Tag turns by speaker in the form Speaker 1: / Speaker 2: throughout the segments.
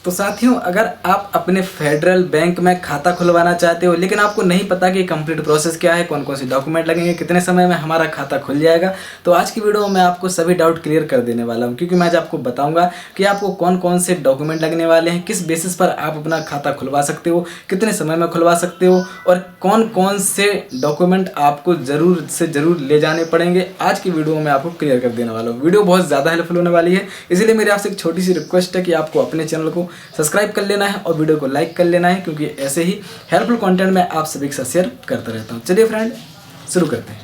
Speaker 1: तो साथियों, अगर आप अपने फेडरल बैंक में खाता खुलवाना चाहते हो लेकिन आपको नहीं पता कि कंप्लीट प्रोसेस क्या है, कौन कौन से डॉक्यूमेंट लगेंगे, कितने समय में हमारा खाता खुल जाएगा, तो आज की वीडियो में आपको सभी डाउट क्लियर कर देने वाला हूं। क्योंकि मैं आज आपको बताऊंगा कि आपको कौन कौन से डॉक्यूमेंट लगने वाले हैं, किस बेसिस पर आप अपना खाता खुलवा सकते हो, कितने समय में खुलवा सकते हो और कौन कौन से डॉक्यूमेंट आपको ज़रूर से ज़रूर ले जाने पड़ेंगे। आज की वीडियो में आपको क्लियर कर देने वाला हूँ। वीडियो बहुत ज़्यादा हेल्पफुल होने वाली है, इसलिए मेरी आपसे एक छोटी सी रिक्वेस्ट है कि आपको अपने चैनल को सब्सक्राइब कर लेना है और वीडियो को लाइक कर लेना है, क्योंकि ऐसे ही हेल्पफुल कंटेंट मैं आप सभी के साथ शेयर करता रहता हूँ। चलिए फ्रेंड, शुरू करते हैं।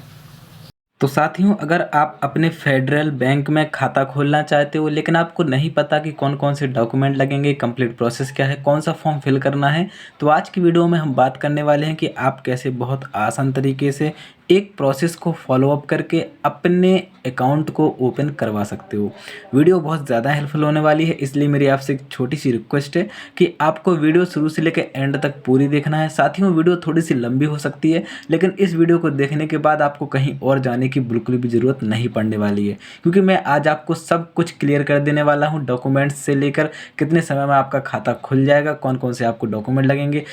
Speaker 1: तो साथियों, अगर आप अपने फेडरल बैंक में खाता खोलना चाहते हो लेकिन आपको नहीं पता कि कौन कौन से डॉक्यूमेंट लगेंगे, कंप्लीट प्रोसेस क्या है, कौन सा फॉर्म फिल करना है, तो आज की वीडियो में हम बात करने वाले हैं कि आप कैसे बहुत आसान तरीके से एक प्रोसेस को फॉलोअप करके अपने अकाउंट को ओपन करवा सकते हो। वीडियो बहुत ज़्यादा हेल्पफुल होने वाली है, इसलिए मेरी आपसे एक छोटी सी रिक्वेस्ट है कि आपको वीडियो शुरू से लेकर एंड तक पूरी देखना है। साथियों, वीडियो थोड़ी सी लंबी हो सकती है, लेकिन इस वीडियो को देखने के बाद आपको कहीं और जाने की बिल्कुल भी ज़रूरत नहीं पड़ने वाली है, क्योंकि मैं आज आपको सब कुछ क्लियर कर देने वाला हूँ। डॉक्यूमेंट्स से लेकर कितने समय में आपका खाता खुल जाएगा, कौन कौन से आपको डॉक्यूमेंट लगेंगे,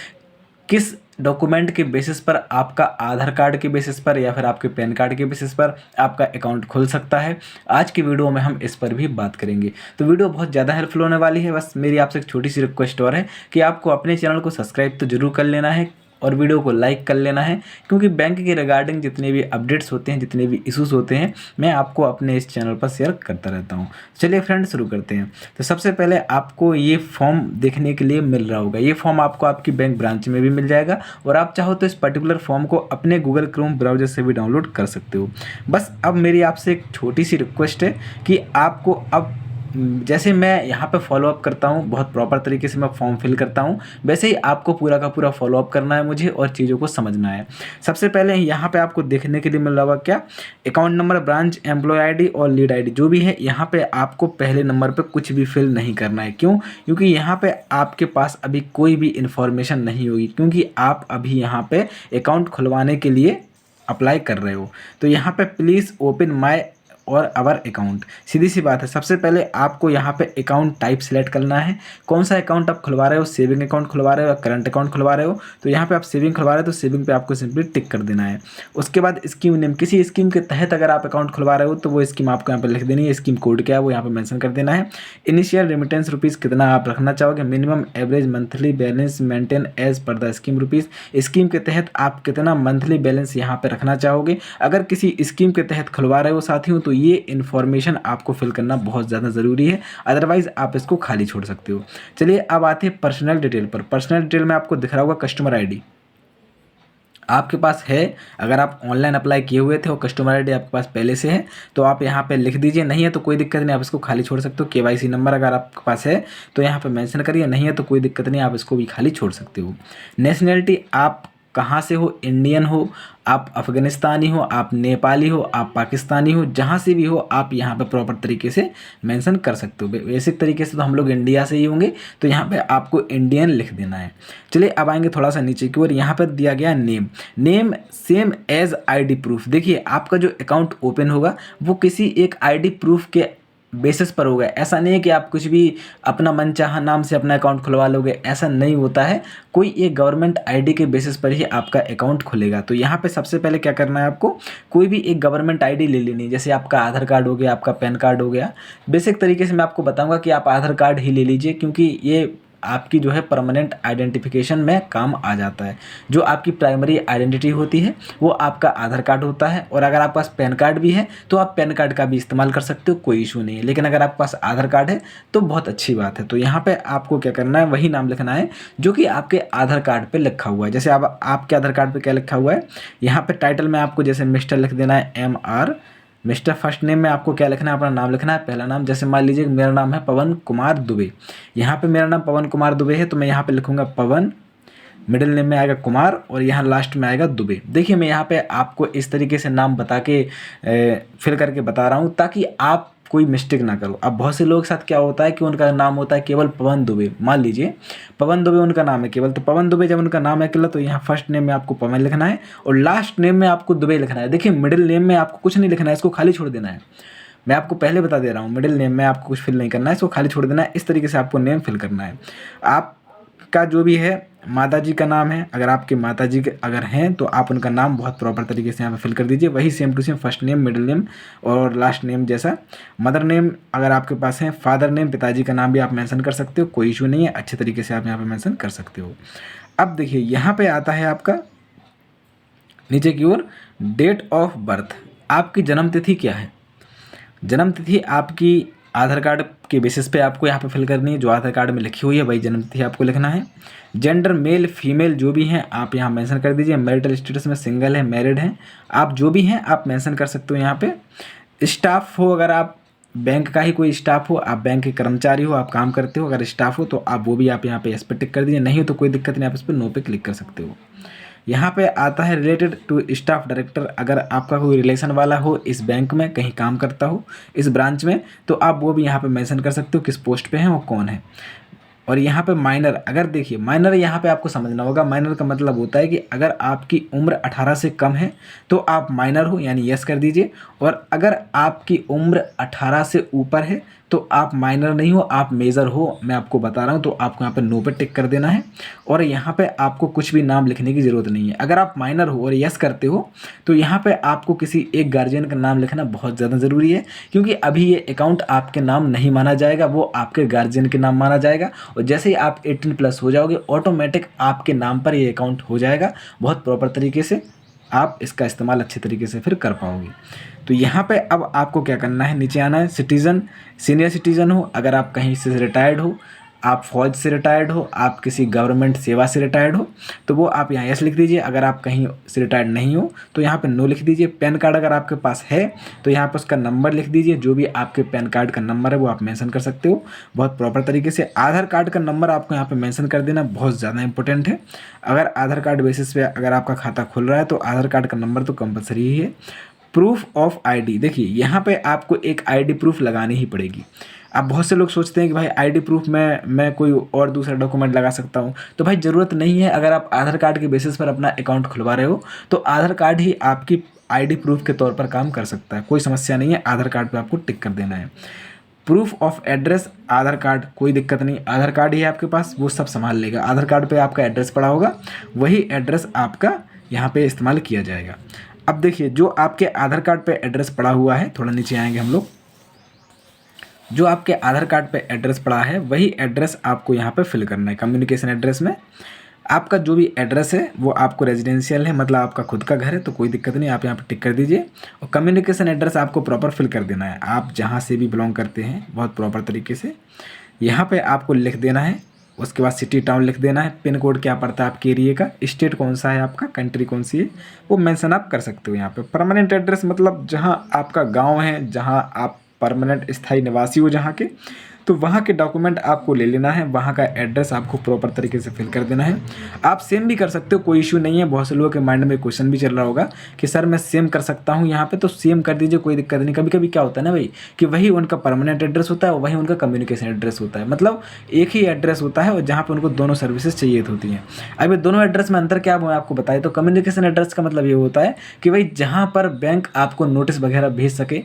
Speaker 1: किस डॉक्यूमेंट के बेसिस पर आपका आधार कार्ड के बेसिस पर या फिर आपके पैन कार्ड के बेसिस पर आपका अकाउंट खुल सकता है। आज की वीडियो में हम इस पर भी बात करेंगे। तो वीडियो बहुत ज़्यादा हेल्पफुल होने वाली है। बस मेरी आपसे एक छोटी सी रिक्वेस्ट और है कि आपको अपने चैनल को सब्सक्राइब तो जरूर कर लेना है और वीडियो को लाइक कर लेना है, क्योंकि बैंक के रिगार्डिंग जितने भी अपडेट्स होते हैं, जितने भी इश्यूज होते हैं, मैं आपको अपने इस चैनल पर शेयर करता रहता हूं। चलिए फ्रेंड, शुरू करते हैं। तो सबसे पहले आपको ये फॉर्म देखने के लिए मिल रहा होगा। ये फॉर्म आपको आपकी बैंक ब्रांच में भी मिल जाएगा और आप चाहो तो इस पर्टिकुलर फॉर्म को अपने गूगल क्रोम ब्राउजर से भी डाउनलोड कर सकते हो। बस अब मेरी आपसे एक छोटी सी रिक्वेस्ट है कि आपको अब जैसे मैं यहाँ पे फॉलोअप करता हूँ, बहुत प्रॉपर तरीके से मैं फॉर्म फिल करता हूँ, वैसे ही आपको पूरा का पूरा फॉलोअप करना है मुझे और चीज़ों को समझना है। सबसे पहले यहाँ पे आपको देखने के लिए मिल रहा होगा क्या, account number, branch, employ ID और लीड आईडी जो भी है। यहाँ पे आपको पहले नंबर पे कुछ भी फिल नहीं करना है। क्यों? क्योंकि यहाँ पे आपके पास अभी कोई भी इंफॉर्मेशन नहीं होगी, क्योंकि आप अभी यहाँ पे अकाउंट खुलवाने के लिए अप्लाई कर रहे हो। तो यहाँ पे प्लीज़ ओपन माई और आवर अकाउंट, सीधी सी बात है। सबसे पहले आपको यहाँ पे अकाउंट टाइप सेलेक्ट करना है, कौन सा अकाउंट आप खुलवा रहे हो, सेविंग अकाउंट खुलवा रहे हो या करंट अकाउंट खुलवा रहे हो। तो यहाँ पे आप सेविंग खुलवा रहे हो तो सेविंग पे आपको सिंपली टिक कर देना है। उसके बाद स्कीम नेम, किसी स्कीम के तहत अगर आप अकाउंट खुलवा रहे हो तो वो स्कीम आपको यहाँ पे लिख देनी है। स्कीम कोड क्या है वो यहाँ पे मेंशन कर देना है। इनिशियल रेमिटेंस रुपीज़ कितना आप रखना चाहोगे, minimum average monthly balance maintain as per the scheme rupees, scheme के तहत आप कितना मंथली बैलेंस यहाँ पे रखना चाहोगे। अगर किसी स्कीम के तहत खुलवा रहे हो साथियों, तो ये इन्फॉर्मेशन आपको फिल करना बहुत ज़्यादा ज़रूरी है, अदरवाइज आप इसको खाली छोड़ सकते हो। चलिए अब आते हैं पर्सनल डिटेल पर। पर्सनल डिटेल में आपको दिख रहा होगा कस्टमर आईडी आपके पास है। अगर आप ऑनलाइन अप्लाई किए हुए थे और कस्टमर आईडी आपके पास पहले से है तो आप यहाँ पे लिख दीजिए, नहीं है तो कोई दिक्कत नहीं, आप इसको खाली छोड़ सकते हो। केवाईसी नंबर अगर आपके पास है तो यहाँ पे मेंशन करिए, नहीं है तो कोई दिक्कत नहीं, आप इसको भी खाली छोड़ सकते हो। नेशनैलिटी आप कहाँ से हो, इंडियन हो, आप अफ़गानिस्तानी हो, आप नेपाली हो, आप पाकिस्तानी हो, जहाँ से भी हो आप यहाँ पे प्रॉपर तरीके से मेंशन कर सकते हो। बेसिक तरीके से तो हम लोग इंडिया से ही होंगे, तो यहाँ पे आपको इंडियन लिख देना है। चलिए अब आएंगे थोड़ा सा नीचे की ओर। यहाँ पर दिया गया name, name same as ID proof. देखिए आपका जो अकाउंट ओपन होगा वो किसी एक आईडी प्रूफ के बेसिस पर होगा। ऐसा नहीं है कि आप कुछ भी अपना मनचाहा नाम से अपना अकाउंट खुलवा लोगे, ऐसा नहीं होता है। कोई एक गवर्नमेंट आईडी के बेसिस पर ही आपका अकाउंट खुलेगा। तो यहाँ पे सबसे पहले क्या करना है, आपको कोई भी एक गवर्नमेंट आईडी ले लेनी है। जैसे आपका आधार कार्ड हो गया, आपका पैन कार्ड हो गया। बेसिक तरीके से मैं आपको बताऊँगा कि आप आधार कार्ड ही ले लीजिए, क्योंकि ये आपकी जो है परमानेंट आइडेंटिफिकेशन में काम आ जाता है। जो आपकी प्राइमरी आइडेंटिटी होती है वो आपका आधार कार्ड होता है, और अगर आपके पास पैन कार्ड भी है तो आप पैन कार्ड का भी इस्तेमाल कर सकते हो, कोई इशू नहीं है। लेकिन अगर आपके पास आधार कार्ड है तो बहुत अच्छी बात है। तो यहाँ पे आपको क्या करना है, वही नाम लिखना है जो कि आपके आधार कार्ड पे लिखा हुआ है। जैसे आप आपके आधार कार्ड पे क्या लिखा हुआ है, यहाँ पे टाइटल में आपको जैसे मिस्टर लिख देना है, MR मिस्टर। फर्स्ट नेम में आपको क्या लिखना है, अपना नाम लिखना है, पहला नाम। जैसे मान लीजिए मेरा नाम है पवन कुमार दुबे, यहाँ पे मेरा नाम पवन कुमार दुबे है तो मैं यहाँ पे लिखूंगा पवन, मिडिल नेम में आएगा कुमार और यहाँ लास्ट में आएगा दुबे। देखिए मैं यहाँ पे आपको इस तरीके से नाम बता के फिल करके बता रहा हूँ ताकि आप कोई मिस्टेक ना करो। अब बहुत से लोगों के साथ क्या होता है कि उनका नाम होता है केवल पवन दुबे, मान लीजिए पवन दुबे उनका नाम है केवल, तो पवन दुबे जब उनका नाम है केवल तो यहाँ फर्स्ट नेम में आपको पवन लिखना है और लास्ट नेम में आपको दुबे लिखना है। देखिए मिडिल नेम में आपको कुछ नहीं लिखना है, इसको खाली छोड़ देना है। मैं आपको पहले बता दे रहा हूँ, मिडिल नेम में आपको कुछ फिल नहीं करना है, इसको खाली छोड़ देना है। इस तरीके से आपको नेम फिल करना है। आपका जो भी है माता जी का नाम है, अगर आपके माता जी अगर हैं तो आप उनका नाम बहुत प्रॉपर तरीके से यहाँ पे फिल कर दीजिए, वही same to same first name, middle name और लास्ट नेम जैसा। मदर नेम अगर आपके पास है, फादर नेम, पिताजी का नाम भी आप मेंशन कर सकते हो, कोई इशू नहीं है, अच्छे तरीके से आप यहाँ पे मेंशन कर सकते हो। अब देखिए यहाँ पे आता है आपका नीचे की ओर डेट ऑफ बर्थ। आपकी जन्म तिथि क्या है? जन्म तिथि आपकी आधार कार्ड के बेसिस पे आपको यहाँ पे फिल करनी है, जो आधार कार्ड में लिखी हुई है वही जन्म तिथि आपको लिखना है। जेंडर मेल फीमेल जो भी हैं आप यहाँ मेंशन कर दीजिए। मैरिटल स्टेटस में सिंगल है, मैरिड हैं, आप जो भी हैं आप मेंशन कर सकते हो यहाँ पे। स्टाफ हो, अगर आप बैंक का ही कोई स्टाफ हो, आप बैंक के कर्मचारी हो, आप काम करते हो, अगर स्टाफ हो तो आप वो भी आप यहाँ पे एस पे टिक कर दीजिए। नहीं हो तो कोई दिक्कत नहीं, आप इस पर नो पे क्लिक कर सकते हो। यहाँ पे आता है रिलेटेड टू स्टाफ डायरेक्टर, अगर आपका कोई रिलेशन वाला हो इस बैंक में, कहीं काम करता हो इस ब्रांच में, तो आप वो भी यहाँ पे मेंशन कर सकते हो किस पोस्ट पे हैं और कौन है। और यहाँ पे माइनर, अगर देखिए माइनर यहाँ पे आपको समझना होगा, माइनर का मतलब होता है कि अगर आपकी उम्र 18 से कम है तो आप माइनर हो, यानी यस कर दीजिए। और अगर आपकी उम्र 18 से ऊपर है तो आप माइनर नहीं हो, आप मेजर हो, मैं आपको बता रहा हूँ, तो आपको यहाँ पे नो पे टिक कर देना है। और यहाँ पे आपको कुछ भी नाम लिखने की ज़रूरत नहीं है। अगर आप माइनर हो और यस करते हो तो यहाँ पे आपको किसी एक गार्जियन का नाम लिखना बहुत ज़्यादा ज़रूरी है, क्योंकि अभी ये अकाउंट आपके नाम नहीं माना जाएगा, वो आपके गार्जियन के नाम माना जाएगा। और जैसे ही आप 18+ हो जाओगे ऑटोमेटिक आपके नाम पर ये अकाउंट हो जाएगा। बहुत प्रॉपर तरीके से आप इसका इस्तेमाल अच्छे तरीके से फिर कर पाओगे। तो यहाँ पे अब आपको क्या करना है, नीचे आना है। सिटीज़न, सीनियर सिटीज़न हो, अगर आप कहीं से रिटायर्ड हो, आप फौज से रिटायर्ड हो, आप किसी गवर्नमेंट सेवा से रिटायर्ड हो, तो वो आप यहाँ यस लिख दीजिए। अगर आप कहीं से रिटायर्ड नहीं हो तो यहाँ पे नो लिख दीजिए। पैन कार्ड अगर आपके पास है तो यहाँ पे उसका नंबर लिख दीजिए, जो भी आपके पैन कार्ड का नंबर है वो आप मेंशन कर सकते हो बहुत प्रॉपर तरीके से। आधार कार्ड का नंबर आपको यहाँ पे मेंशन कर देना, बहुत ज़्यादा इंपॉर्टेंट है। अगर आधार कार्ड बेसिस पे अगर आपका खाता खुल रहा है तो आधार कार्ड का नंबर तो कंपलसरी ही है। प्रूफ ऑफ आईडी, देखिए यहाँ पे आपको एक आईडी प्रूफ लगानी ही पड़ेगी। अब बहुत से लोग सोचते हैं कि भाई आईडी प्रूफ में मैं कोई और दूसरा डॉक्यूमेंट लगा सकता हूँ, तो भाई ज़रूरत नहीं है। अगर आप आधार कार्ड के बेसिस पर अपना अकाउंट खुलवा रहे हो तो आधार कार्ड ही आपकी आईडी प्रूफ के तौर पर काम कर सकता है, कोई समस्या नहीं है। आधार कार्ड पर आपको टिक कर देना है। Proof of address, Aadhaar card, कोई दिक्कत नहीं, आधार कार्ड ही है आपके पास, वो सब संभाल लेगा। आधार कार्ड पे आपका एड्रेस पड़ा होगा, वही एड्रेस आपका यहाँ पे इस्तेमाल किया जाएगा। अब देखिए जो आपके आधार कार्ड पे एड्रेस पड़ा हुआ है, थोड़ा नीचे आएंगे हम लोग, जो आपके आधार कार्ड पे एड्रेस पड़ा है वही एड्रेस आपको यहाँ पे फिल करना है। कम्युनिकेशन एड्रेस में आपका जो भी एड्रेस है वो आपको रेजिडेंशियल है, मतलब आपका खुद का घर है, तो कोई दिक्कत नहीं, आप यहाँ पे टिक कर दीजिए। और कम्युनिकेशन एड्रेस आपको प्रॉपर फिल कर देना है, आप जहाँ से भी बिलोंग करते हैं बहुत प्रॉपर तरीके से यहाँ पे आपको लिख देना है। उसके बाद सिटी टाउन लिख देना है, पिन कोड क्या पड़ता है आपके एरिए का, स्टेट कौन सा है आपका, कंट्री कौन सी है, वो मेंशन आप कर सकते हो यहाँ पे। परमानेंट एड्रेस मतलब जहाँ आपका गांव है, जहाँ आप परमानेंट स्थायी निवासी हो जहाँ के, तो वहाँ के डॉक्यूमेंट आपको ले लेना है, वहाँ का एड्रेस आपको प्रॉपर तरीके से फिल कर देना है। आप सेम भी कर सकते हो, कोई इशू नहीं है। बहुत से लोगों के माइंड में क्वेश्चन भी चल रहा होगा कि सर मैं सेम कर सकता हूँ यहाँ पे, तो सेम कर दीजिए, कोई दिक्कत नहीं। कभी कभी क्या होता है ना भाई कि वही उनका परमानेंट एड्रेस होता है, वही उनका कम्युनिकेशन एड्रेस होता है, मतलब एक ही एड्रेस होता है और जहाँ पर उनको दोनों सर्विसेज चाहिए होती हैं। अभी दोनों एड्रेस में अंतर क्या मैं आपको बताए, तो कम्युनिकेशन एड्रेस का मतलब ये होता है कि भाई जहाँ पर बैंक आपको नोटिस वगैरह भेज सके,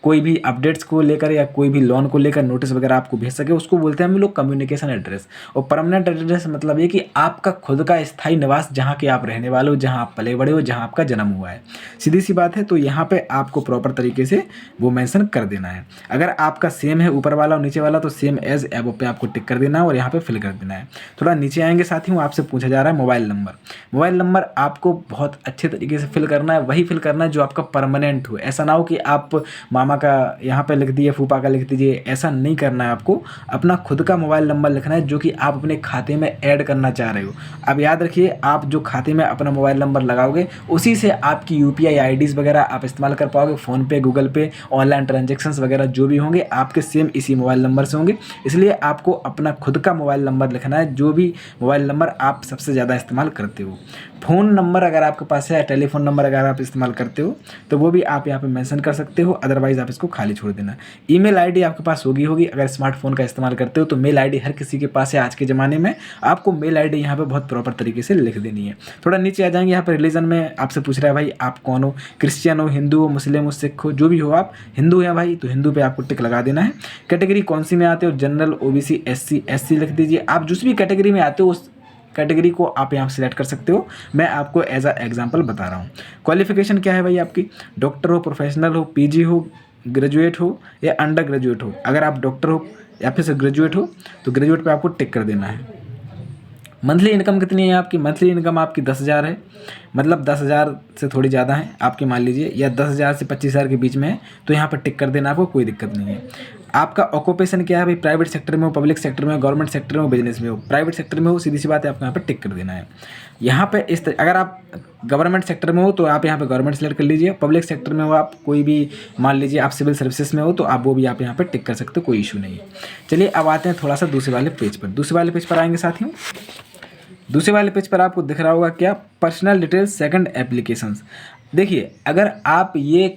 Speaker 1: कोई भी अपडेट्स को लेकर या कोई भी लोन को लेकर नोटिस वगैरह आपको भेज सके, उसको बोलते हैं हम लोग कम्युनिकेशन एड्रेस। और परमानेंट एड्रेस मतलब ये कि आपका खुद का स्थायी निवास, जहाँ के आप रहने वाले हो, जहाँ आप पले बड़े हो, जहाँ आपका जन्म हुआ है, सीधी सी बात है। तो यहाँ पे आपको प्रॉपर तरीके से वो मेंशन कर देना है। अगर आपका सेम है ऊपर वाला और नीचे वाला तो सेम एज एबव पे आपको टिक कर देना है और यहाँ पे फिल कर देना है। थोड़ा नीचे आएंगे साथियों, आपसे पूछा जा रहा है मोबाइल नंबर। मोबाइल नंबर आपको बहुत अच्छे तरीके से फिल करना है, वही फिल करना है जो आपका परमानेंट हो। ऐसा ना हो कि आप मामा का यहाँ पे लिख दिए, फूफा का लिख दीजिए, ऐसा नहीं करना है। आपको अपना खुद का मोबाइल नंबर लिखना है जो कि आप अपने खाते में ऐड करना चाह रहे हो। अब याद रखिए, आप जो खाते में अपना मोबाइल नंबर लगाओगे उसी से आपकी UPI IDs वगैरह आप इस्तेमाल कर पाओगे। फ़ोनपे, गूगल पे, ऑनलाइन ट्रांजेक्शन्स वगैरह जो भी होंगे आपके सेम इसी मोबाइल नंबर से होंगे। इसलिए आपको अपना खुद का मोबाइल नंबर लिखना है, जो भी मोबाइल नंबर आप सबसे ज़्यादा इस्तेमाल करते हो। फ़ोन नंबर अगर आपके पास है, टेलीफोन नंबर अगर आप इस्तेमाल करते हो तो वो भी आप यहाँ पे मेंशन कर सकते हो। अदरवाइज़ अदरवाइज़ आप इसको खाली छोड़ देना। ईमेल आईडी आपके पास होगी अगर स्मार्टफोन का इस्तेमाल करते हो तो मेल आईडी हर किसी के पास है आज के ज़माने में। आपको मेल आईडी यहाँ पे बहुत प्रॉपर तरीके से लिख देनी है। थोड़ा नीचे आ जाएंगे, यहाँ पर रिलीजन में आपसे पूछ रहा है भाई आप कौन हो, क्रिश्चियन हो, हिंदू हो, मुस्लिम हो, सिख हो, जो भी हो आप हिंदू हैं भाई तो हिंदू पे आपको टिक लगा देना है। कैटेगरी कौन सी में आते हो, जनरल, ओबीसी, एससी लिख दीजिए। आप जिस भी कैटेगरी में आते हो उस कैटेगरी को आप यहाँ सिलेक्ट कर सकते हो। मैं आपको एज अ एग्जांपल बता रहा हूँ। क्वालिफिकेशन क्या है भाई आपकी, डॉक्टर हो, प्रोफेशनल हो, पीजी हो, ग्रेजुएट हो या अंडर ग्रेजुएट हो। अगर आप डॉक्टर हो या फिर से ग्रेजुएट हो तो ग्रेजुएट पे आपको टिक कर देना है। मंथली इनकम कितनी है आपकी, मंथली इनकम आपकी 10,000 है, मतलब 10,000 से थोड़ी ज़्यादा है आपकी मान लीजिए, या 10,000 से 25,000 के बीच में है तो यहाँ पर टिक कर देना, आपको कोई दिक्कत नहीं है। आपका ऑक्यूपेशन क्या है भाई, प्राइवेट सेक्टर में हो, पब्लिक सेक्टर में हो, गवर्नमेंट सेक्टर में हो, बिजनेस में हो। प्राइवेट सेक्टर में हो सीधी सी बात है आपको यहाँ पर टिक कर देना है। यहाँ पे अगर आप गवर्नमेंट सेक्टर में हो तो आप यहाँ पे गवर्नमेंट सेलेक्ट कर लीजिए। पब्लिक सेक्टर में हो आप, कोई भी मान लीजिए आप सिविल सर्विसेज में हो तो आप वो भी आप यहाँ पे टिक कर सकते हो, कोई इशू नहीं है। चलिए अब आते हैं थोड़ा सा दूसरे वाले पेज पर। दूसरे वाले पेज पर आएंगे साथियों। दूसरे वाले पेज पर आपको दिख रहा होगा क्या, पर्सनल डिटेल्स सेकंड एप्लीकेशंस। देखिए अगर आप ये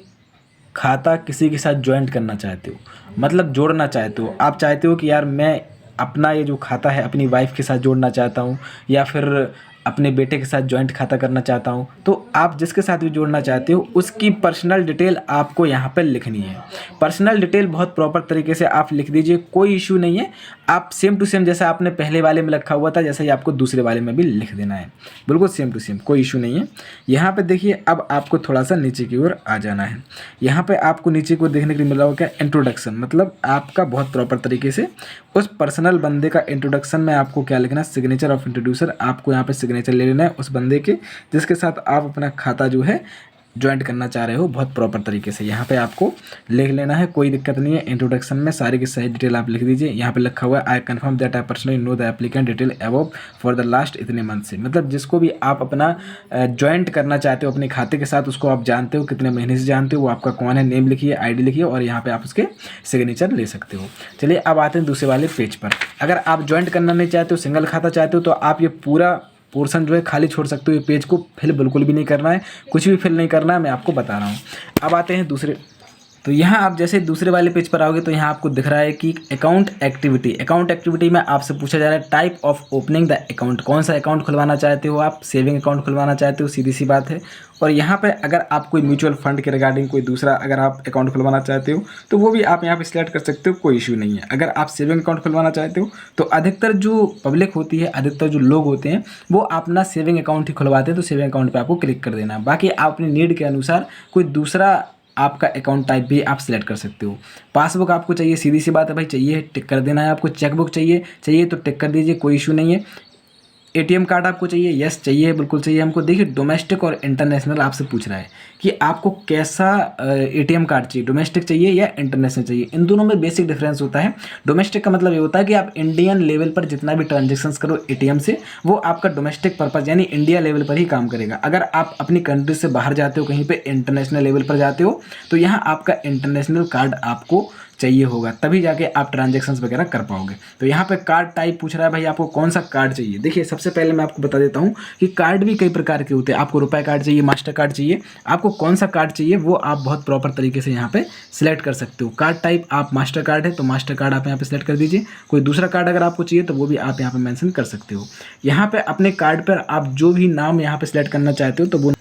Speaker 1: खाता किसी के साथ ज्वाइंट करना चाहते हो, मतलब जोड़ना चाहते हो, आप चाहते हो कि यार मैं अपना ये जो खाता है अपनी वाइफ के साथ जोड़ना चाहता हूँ या फिर अपने बेटे के साथ जॉइंट खाता करना चाहता हूँ, तो आप जिसके साथ भी जोड़ना चाहते हो उसकी पर्सनल डिटेल आपको यहाँ पर लिखनी है। पर्सनल डिटेल बहुत प्रॉपर तरीके से आप लिख दीजिए, कोई इशू नहीं है। आप सेम टू सेम जैसा आपने पहले वाले में लिखा हुआ था जैसा ही आपको दूसरे वाले में भी लिख देना है, बिल्कुल सेम टू सेम, कोई इशू नहीं है। यहाँ पे देखिए अब आपको थोड़ा सा नीचे की ओर आ जाना है। यहाँ पे आपको नीचे को देखने के लिए मिला होगा क्या, इंट्रोडक्शन, मतलब आपका बहुत प्रॉपर तरीके से उस पर्सनल बंदे का इंट्रोडक्शन में आपको क्या लिखना है, सिग्नेचर ऑफ इंट्रोड्यूसर। आपको यहाँ पे सिग्नेचर ले लेना है उस बंदे के जिसके साथ आप अपना खाता जो है ज्वाइंट करना चाह रहे हो, बहुत प्रॉपर तरीके से यहाँ पे आपको लिख लेना है, कोई दिक्कत नहीं है। इंट्रोडक्शन में सारी की सारी डिटेल आप लिख दीजिए। यहाँ पे लिखा हुआ है I confirm that I personally know the applicant detail above for the last इतने मंथ से, मतलब जिसको भी आप अपना ज्वाइंट करना चाहते हो अपने खाते के साथ उसको आप जानते हो, कितने महीने से जानते हो, वो आपका कौन है, नेम लिखिए, ID लिखिए और यहाँ पे आप उसके सिग्नेचर ले सकते हो। चलिए अब आते हैं दूसरे वाले पेज पर। अगर आप ज्वाइंट करना नहीं चाहते हो, सिंगल खाता चाहते हो तो आप ये पूरा पोर्शन जो है खाली छोड़ सकते हो। ये पेज को फिल बिल्कुल भी नहीं करना है, कुछ भी फिल नहीं करना है, मैं आपको बता रहा हूँ। अब आते हैं दूसरे, तो यहाँ आप जैसे दूसरे वाले पेज पर आओगे तो यहाँ आपको दिख रहा है कि अकाउंट एक्टिविटी। अकाउंट एक्टिविटी में आपसे पूछा जा रहा है type of opening the account, कौन सा अकाउंट खुलवाना चाहते हो आप, सेविंग अकाउंट खुलवाना चाहते हो, सीधी सी बात है। और यहाँ पे अगर आप कोई म्यूचुअल फंड के रिगार्डिंग कोई दूसरा अगर आप अकाउंट खुलवाना चाहते हो तो वो भी आप यहाँ पे सिलेक्ट कर सकते हो, कोई इशू नहीं है। अगर आप सेविंग अकाउंट खुलवाना चाहते हो तो अधिकतर जो पब्लिक होती है, अधिकतर जो लोग होते हैं वो अपना सेविंग अकाउंट ही खुलवाते हैं, तो सेविंग अकाउंट पर आपको क्लिक कर देना है। बाकी आप अपनी नीड के अनुसार कोई दूसरा आपका अकाउंट टाइप भी आप सिलेक्ट कर सकते हो। पासबुक आपको चाहिए, सीधी सी बात है भाई, चाहिए टिक कर देना है आपको। चेकबुक चाहिए तो टिक कर दीजिए, कोई इशू नहीं है। ATM कार्ड आपको चाहिए, यस चाहिए, बिल्कुल चाहिए हमको। देखिए डोमेस्टिक और इंटरनेशनल आपसे पूछ रहा है कि आपको कैसा ATM कार्ड चाहिए, डोमेस्टिक चाहिए या इंटरनेशनल चाहिए। इन दोनों में बेसिक डिफरेंस होता है। डोमेस्टिक का मतलब ये होता है कि आप इंडियन लेवल पर जितना भी ट्रांजेक्शन्स करो ATM से वो आपका डोमेस्टिक पर्पज़ यानी इंडिया लेवल पर ही काम करेगा। अगर आप अपनी कंट्री से बाहर जाते हो, कहीं पर इंटरनेशनल लेवल पर जाते हो तो यहाँ आपका इंटरनेशनल कार्ड आपको चाहिए होगा, तभी जाके आप ट्रांजैक्शंस वगैरह कर पाओगे। तो यहाँ पे कार्ड टाइप पूछ रहा है भाई आपको कौन सा कार्ड चाहिए। देखिए सबसे पहले मैं आपको बता देता हूँ कि कार्ड भी कई प्रकार के होते हैं। आपको रुपए कार्ड चाहिए, मास्टर कार्ड चाहिए, आपको कौन सा कार्ड चाहिए वो आप बहुत प्रॉपर तरीके से यहाँ पे सिलेक्ट कर सकते हो। कार्ड टाइप आप मास्टर कार्ड है तो मास्टर कार्ड आप यहाँ पे सिलेक्ट कर दीजिए। कोई दूसरा कार्ड अगर आपको चाहिए तो वो भी आप यहाँ पे मेंशन कर सकते हो। यहाँ पे अपने कार्ड पर आप जो भी नाम यहाँ पे सिलेक्ट करना चाहते हो तो वो,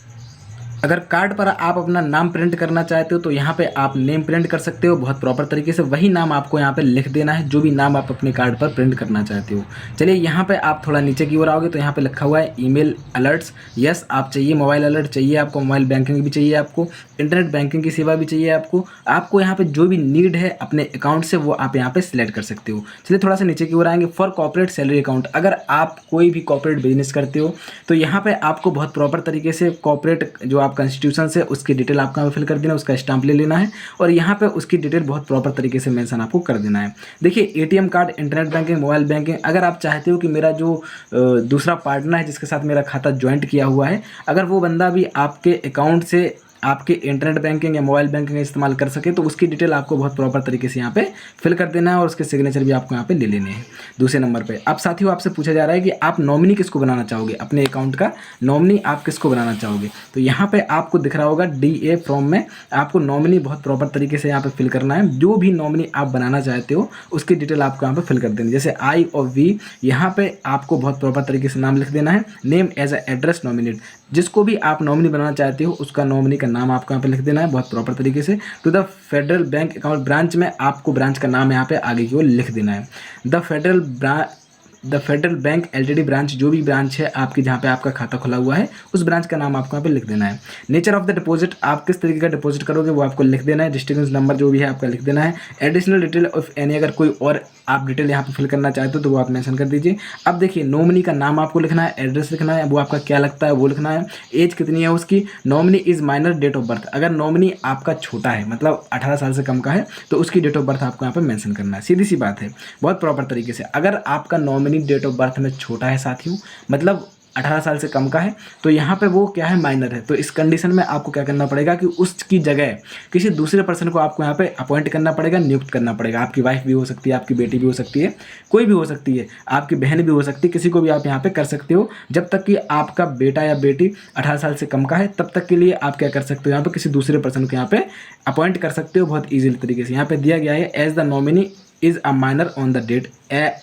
Speaker 1: अगर कार्ड पर आप अपना नाम प्रिंट करना चाहते हो तो यहाँ पे आप नेम प्रिंट कर सकते हो बहुत प्रॉपर तरीके से। वही नाम आपको यहाँ पे लिख देना है जो भी नाम आप अपने कार्ड पर प्रिंट करना चाहते हो। चलिए यहाँ पे आप थोड़ा नीचे की ओर आओगे तो यहाँ पे लिखा हुआ है ईमेल अलर्ट्स, यस आप चाहिए। मोबाइल अलर्ट चाहिए आपको, मोबाइल बैंकिंग भी चाहिए आपको, इंटरनेट बैंकिंग की सेवा भी चाहिए आपको यहाँ पे जो भी नीड है अपने अकाउंट से वो आप यहाँ पे सिलेक्ट कर सकते हो। चलिए थोड़ा सा नीचे की ओर आएंगे। फॉर कॉर्पोरेट सैलरी अकाउंट, अगर आप कोई भी कॉर्पोरेट बिजनेस करते हो तो यहाँ पे आपको बहुत प्रॉपर तरीके से कॉर्पोरेट जो आप कॉन्स्टिट्यूशन से उसकी डिटेल आपका फिल कर देना, उसका स्टाम्प ले लेना है और यहाँ पे उसकी डिटेल बहुत प्रॉपर तरीके से मेंशन आपको कर देना है। देखिए ATM card, internet banking, mobile banking, अगर आप चाहते हो कि मेरा जो दूसरा पार्टनर है जिसके साथ मेरा खाता ज्वाइंट किया हुआ है, अगर वो बंदा भी आपके अकाउंट से आपके इंटरनेट बैंकिंग या मोबाइल बैंकिंग का इस्तेमाल कर सके, तो उसकी डिटेल आपको बहुत प्रॉपर तरीके से यहाँ पे फिल कर देना है और उसके सिग्नेचर भी आपको यहाँ पे ले लेने हैं। दूसरे नंबर पे अब साथियों आपसे पूछा जा रहा है कि आप नॉमिनी किसको बनाना चाहोगे, अपने अकाउंट का नॉमिनी आप किसको बनाना चाहोगे। तो यहाँ पे आपको दिख रहा होगा DA फॉर्म में आपको नॉमिनी बहुत प्रॉपर तरीके से यहाँ पे फिल करना है। जो भी नॉमिनी आप बनाना चाहते हो उसकी डिटेल आपको यहाँ पे फिल कर देनी, जैसे I और V यहाँ पे आपको बहुत प्रॉपर तरीके से नाम लिख देना है। Name as a address nominate, जिसको भी आप नॉमिनी बनाना चाहते हो उसका नॉमिनी का नाम आपको यहाँ पे लिख देना है बहुत प्रॉपर तरीके से। To the Federal Bank account branch में आपको ब्रांच का नाम यहाँ पे आगे की ओर लिख देना है। The Federal bank LTD branch, जो भी ब्रांच है आपकी जहाँ पे आपका खाता खुला हुआ है उस ब्रांच का नाम आपको यहाँ पे लिख देना है। नेचर ऑफ द डिपॉजिट, आप किस तरीके का डिपॉजिट करोगे वो आपको लिख देना है। डिस्ट्रीब्यूशन नंबर जो भी है आपका लिख देना है। एडिशनल डिटेल ऑफ एनी, अगर कोई और आप डिटेल यहाँ पे फिल करना चाहते हो तो वो आप मेंशन कर दीजिए। अब देखिए नॉमिनी का नाम आपको लिखना है, एड्रेस लिखना है, वो आपका क्या लगता है वो लिखना है, एज कितनी है उसकी, nominee is minor, date of birth, अगर नॉमिनी आपका छोटा है मतलब 18 साल से कम का है तो उसकी डेट ऑफ बर्थ आपको यहाँ पे मेंशन करना है। सीधी सी बात है बहुत प्रॉपर तरीके से। अगर आपका नॉमिनी डेट ऑफ बर्थ में छोटा है साथियों, मतलब 18 साल से कम का है, तो यहाँ पे वो क्या है, माइनर है, तो इस कंडीशन में आपको क्या करना पड़ेगा कि उसकी जगह किसी दूसरे पर्सन को आपको यहाँ पे अपॉइंट करना पड़ेगा, नियुक्त करना पड़ेगा। आपकी वाइफ भी हो सकती है, आपकी बेटी भी हो सकती है, कोई भी हो सकती है, आपकी बहन भी हो सकती है, किसी को भी आप यहाँ पे कर सकते हो। जब तक कि आपका बेटा या बेटी 18 साल से कम का है तब तक के लिए आप क्या कर सकते हो, यहाँ पे किसी दूसरे पर्सन को यहाँ पे अपॉइंट कर सकते हो बहुत ईजिली तरीके से। यहाँ पे दिया गया है as the nominee is a minor on the date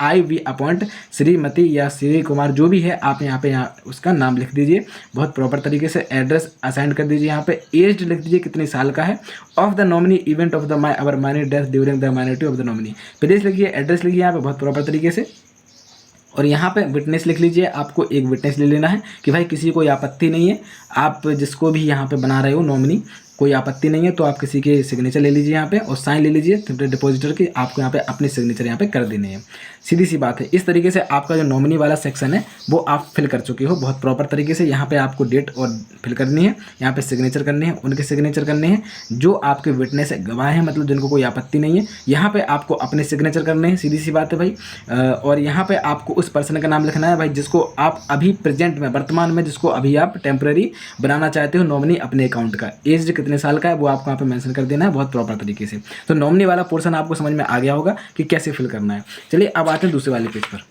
Speaker 1: I we appoint Shrimati या श्री कुमार, जो भी है आप यहाँ पे उसका नाम लिख दीजिए बहुत प्रॉपर तरीके से। एड्रेस असाइन कर दीजिए, यहाँ पे एज लिख दीजिए कितने साल का है। Of the nominee event of the our minor death during the minority of the nominee, place लिखिए, एड्रेस लिखिए यहाँ पे बहुत प्रॉपर तरीके से। और यहाँ पे विटनेस लिख लीजिए, आपको एक विटनेस ले लेना है कि भाई किसी को आपत्ति नहीं है, आप जिसको भी यहाँ पे बना रहे हो नॉमिनी कोई आपत्ति नहीं है तो आप किसी के सिग्नेचर ले लीजिए यहाँ पे और साइन ले लीजिए डिपॉजिटर की, आपको यहाँ पे अपने सिग्नेचर यहाँ पे कर देने हैं। सीधी सी बात है। इस तरीके से आपका जो नॉमिनी वाला सेक्शन है वो आप फिल कर चुके हो बहुत प्रॉपर तरीके से। यहाँ पे आपको डेट और फिल करनी है, यहाँ पे सिग्नेचर करने हैं, उनके सिग्नेचर करने हैं जो आपके विटनेस है, गवाह हैं, मतलब जिनको कोई आपत्ति नहीं है। यहाँ पे आपको अपने सिग्नेचर करने हैं, सीधी सी बात है भाई। और यहाँ पे आपको उस पर्सन का नाम लिखना है भाई जिसको आप अभी प्रेजेंट में, वर्तमान में जिसको अभी आप टेम्पररी बनाना चाहते हो नॉमिनी अपने अकाउंट का। एज कितने साल का है वो आपको यहाँ पे मेंशन कर देना है बहुत प्रॉपर तरीके से। तो नॉमिनी वाला पोर्शन आपको समझ में आ गया होगा कि कैसे फिल करना है। चलिए अब आते हैं दूसरे वाले पेज पर।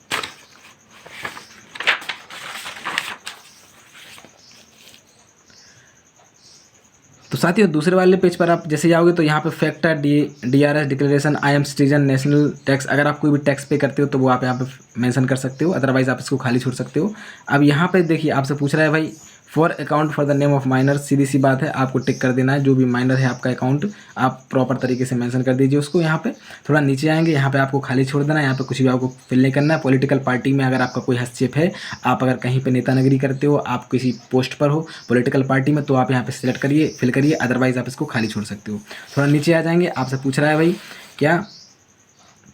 Speaker 1: तो साथियों दूसरे वाले पेज पर आप जैसे जाओगे तो यहाँ पे factor DRS declaration, I am citizen, national tax, अगर आप कोई भी टैक्स पे करते हो तो वो आप यहाँ पे मेंशन कर सकते हो, अदरवाइज आप इसको खाली छोड़ सकते हो। अब यहाँ पे देखिए आपसे पूछ रहा है भाई for account for the name of minor, सीधी सी बात है आपको टिक कर देना है। जो भी माइनर है आपका अकाउंट आप प्रॉपर तरीके से मेंशन कर दीजिए उसको। यहाँ पे थोड़ा नीचे आएंगे, यहाँ पे आपको खाली छोड़ देना है, यहाँ पे कुछ भी आपको फिल नहीं करना है। पॉलिटिकल पार्टी में अगर आपका कोई हस्तक्षेप है, आप अगर कहीं पे नेतानगरी करते हो, आप किसी पोस्ट पर हो पॉलिटिकल पार्टी में, तो आप यहाँ पे सिलेक्ट करिए, फिल करिए, अदरवाइज आप इसको खाली छोड़ सकते हो। थोड़ा नीचे आ जाएंगे, आपसे पूछ रहा है भाई क्या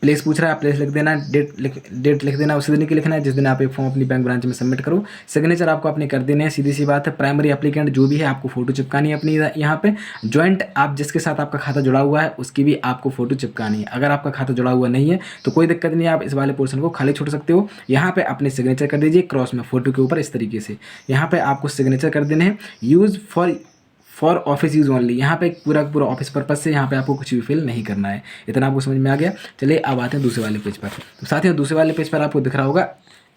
Speaker 1: प्लेस पूछ रहा है, प्लेस लिख देना, डेट लिख देना, उसी दिन की लिखना है जिस दिन आप एक फॉर्म अपनी बैंक ब्रांच में सबमिट करो। सिग्नेचर आपको अपने कर देने हैं, सीधी सी बात है। प्राइमरी एप्लीकेंट जो भी है आपको फोटो चिपकानी है अपनी यहाँ पे। ज्वाइंट, आप जिसके साथ आपका खाता जुड़ा हुआ है उसकी भी आपको फोटो चिपकानी है। अगर आपका खाता जुड़ा हुआ नहीं है तो कोई दिक्कत नहीं है, आप इस वाले पोर्शन को खाली छोड़ सकते हो। यहाँ पे अपने सिग्नेचर कर दीजिए क्रॉस में फोटो के ऊपर इस तरीके से। यहाँ पे आपको सिग्नेचर कर देने हैं। Use for office use only, यहाँ पे पूरा ऑफिस पर्पज से यहाँ पे आपको कुछ भी फिल नहीं करना है। इतना आपको समझ में आ गया। चलिए अब आते हैं दूसरे वाले पेज पर। तो साथियों दूसरे वाले पेज पर आपको दिख रहा होगा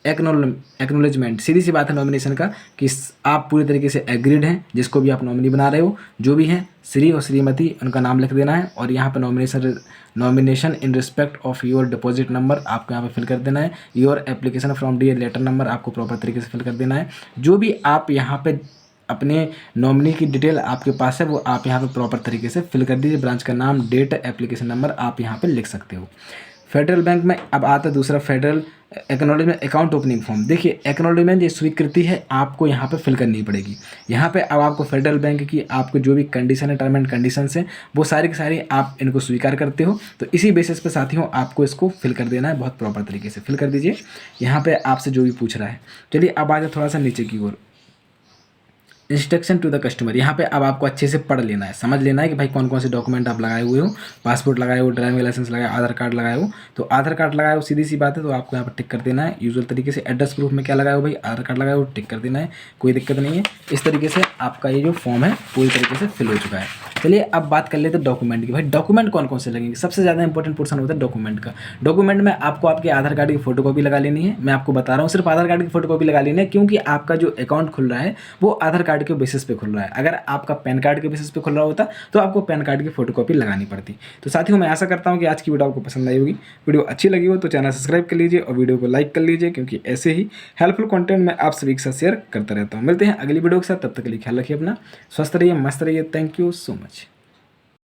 Speaker 1: एक्नॉलेजमेंट, सीधी सी बात है नॉमिनेशन का कि आप पूरी तरीके से एग्रीड हैं, जिसको भी आप नॉमिनी बना रहे हो, जो भी हैं श्री और श्रीमती उनका नाम लिख देना है। और यहाँ पर nomination in respect of your deposit number आपको यहाँ पे फिल कर देना है। Your application from dear letter number आपको प्रॉपर तरीके से फिल कर देना है। जो भी आप यहाँ पे अपने नॉमिनी की डिटेल आपके पास है वो आप यहाँ पे प्रॉपर तरीके से फिल कर दीजिए। ब्रांच का नाम, डेट, एप्लीकेशन नंबर आप यहाँ पे लिख सकते हो। फेडरल बैंक में अब आता है दूसरा federal acknowledgement account opening form. देखिए एक्नॉलेजमेंट ये स्वीकृति है आपको यहाँ पे फिल करनी पड़ेगी। यहाँ पे अब आपको फेडरल बैंक की आपको जो भी कंडीशन है, टर्म एंड कंडीशन है, वो सारी की सारी आप इनको स्वीकार करते हो। तो इसी बेसिस पे साथियों आपको इसको फिल कर देना है, बहुत प्रॉपर तरीके से फिल कर दीजिए। यहाँ पे आपसे जो भी पूछ रहा है। चलिए अब आ जाए थोड़ा सा नीचे की ओर। इंस्ट्रक्शन टू द कस्टमर, यहाँ पे अब आपको अच्छे से पढ़ लेना है, समझ लेना है कि भाई कौन कौन से डॉक्यूमेंट आप लगाए हुए हो। पासपोर्ट लगाए हो, ड्राइविंग लाइसेंस लगाए, आधार कार्ड लगाए हो, तो आधार कार्ड लगाए हो सीधी सी बात है, तो आपको यहाँ पर टिक कर देना है। यूजुअल तरीके से एड्रेस प्रूफ में क्या लगाए हो भाई, आधार कार्ड लगाए हो, टिक कर देना है, कोई दिक्कत नहीं है। इस तरीके से आपका ये जो फॉर्म है पूरी तरीके से फिल हो चुका है। चलिए अब बात कर लेते हैं डॉक्यूमेंट की। भाई डॉक्यूमेंट कौन कौन से लगेंगे, सबसे ज़्यादा इंपॉर्टेंट पोर्शन होता है डॉक्यूमेंट का। डॉक्यूमेंट में आपको आपके आधार कार्ड की फोटोकॉपी लगा लेनी है। मैं आपको बता रहा हूँ सिर्फ आधार कार्ड की फोटोकॉपी लगा लेनी है, क्योंकि आपका जो अकाउंट खुल रहा है वो आधार कार्ड के बेसिस पे खुल रहा है। अगर आपका पैन कार्ड के बेसिस पे खुल रहा होता तो आपको पैन कार्ड की फोटोकॉपी लगानी पड़ती। तो साथियों मैं आशा करता हूँ कि आज की वीडियो आपको पसंद आई होगी। वीडियो अच्छी लगी हो तो चैनल सब्सक्राइब कर लीजिए और वीडियो को लाइक कर लीजिए, क्योंकि ऐसे ही हेल्पफुल कंटेंट मैं आप सभी के साथ शेयर करता रहता हूँ। मिलते हैं अगली वीडियो के साथ, तब तक के लिए ख्याल रखिए अपना, स्वस्थ रहिए, मस्त रहिए। Thank you so much.